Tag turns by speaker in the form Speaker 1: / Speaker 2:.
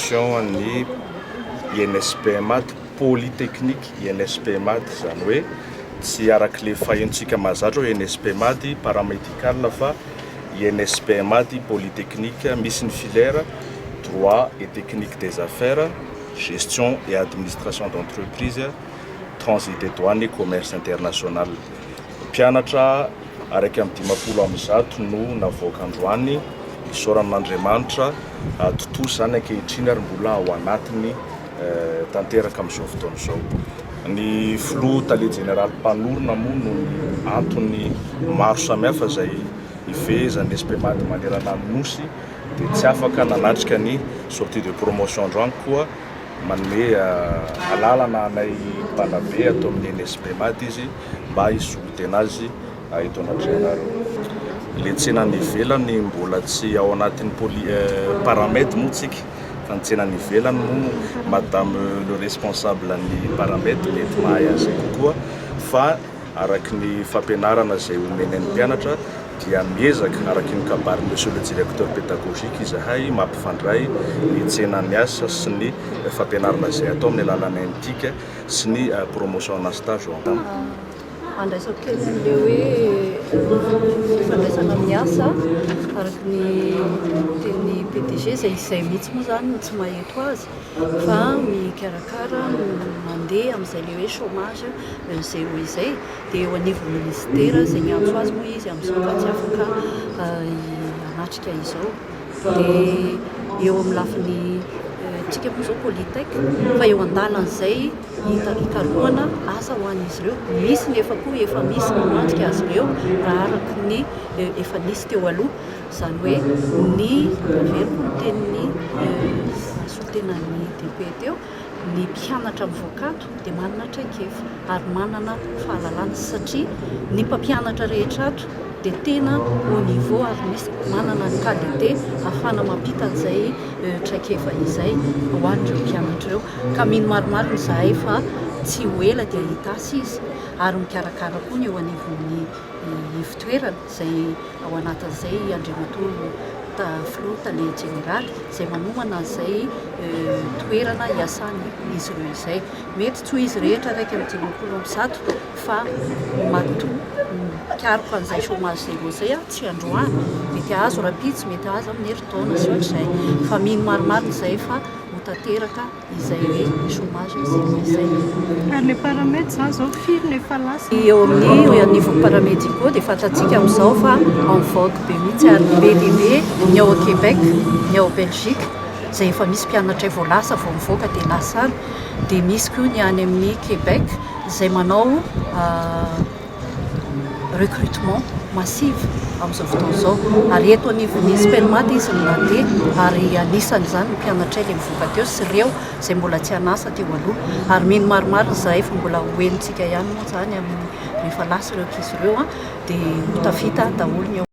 Speaker 1: promotion ny INSP maty polytechnique INSP maty zany hoe tsy arak'le fahentsika mazatra hoe INSP maty paramédical fa INSP maty polytechnique misy ny filière droit et technique des affaires, gestion et administration d'entreprise, transit des douanes et commerce international. Mpianatra araiky amin'ny 50 no navoaka androany isaoran'Andriamanitra totoa zany ankehitriny ary mbola ao anatiny tanteraka amin'izao fotoana izao. Ny flottalier général mpanorona moa no antony maro samihafa izay ivezany INSP maty manerana ny nosy dia tsy afaka nanatrika ny sortie de promotion androany koa manome alalana anay mpanabe atao amin'ny INSP maty izy mba hizory azy eto anatinareo. Le tsenany ivelany mbola tsy ao anatin'ny paramètre moa tsika fa ny tsenany ivelany moa madame le responsable ny paramètre mety mahay azy kokoa fa araky ny fampianarana izay omen'ny mpianatra dia miezaka araky ny kabary monsieur le directeur pédagogique izahay mampifandray ny tsenany asa sy ny fampianarana izay atao amin'ny alalan'ny antika sy ny promotion na stage ao.
Speaker 2: Andraisako kely an'le hoe fandraisana amin'ny asa araky ny teny PDG izay mihitsy moa zany tsy maheto azy fa mikarakara mandeha amin'izay le hoe chômage zéro izay dia eo anivon'ny ministera izay miantso azy moa izy amin'izao ka tsy afaka hanatrika izao dia eo amin'ny lafiny tsika moa zao Polytech fa eo andalan'izay hikarohana asa ho an'izy ireo misy nefa koa efa misy manantrika azy ireo raha araky ny efa nisy teo aloha zany hoe ny averiko ny tenin'ny sotenan'ny DP teo ny mpianatra mivoakato dia manana traikefa ary manana fahalalana satria ny mpampianatra rehetra ato dia tena au niveau ary misy manana ny qualité ahafana mampita an'izay traikefa izay ho an'ireo mpianatra ireo ka mino maromaro izahay fa tsy ho ela dia hitasy izy ary mikarakara koa ny eo anivon'ny fitoerana izay ao anatin'izay andriamatoa flottalier général izay manomana izay toerana hiasany izy ireo izay mety tsy ho izy rehetra raiky amin'ny 50 fa matoa mikaroko an'izay chômage zéro zay tsy androany mety azo rapitsy mety azo amin'ny herintaona sy ohatr'izay fa mino maromaro izay fa ho tanteraka izay hoe chômage zéro izay.
Speaker 3: Ary le paramètre zany zao firy no efa lasa
Speaker 2: eo amin'ny niveau paramédicaux dia fantatsika amin'izao fa en vogue be mihitsy ary BDB ny ao Québec ny ao Belgique izay efa misy mpianatra vao lasa vao mivoaka dia lasa any dia misy koa ny any amin'ny Québec izay manao recrutement massive amin'izao fotoana izao ary eto anivon'ny INSP maty izy no mandeha ary anisan'izany mpianatra ilay mivoaka teo sy ireo izay mbola tsy hanasa teo aloha ary mino maromaro izahay fa mbola hoenitsika ihany moa zany amin'ny rehefa lasa ireo ankizy ireo dia ho tafita daholo ny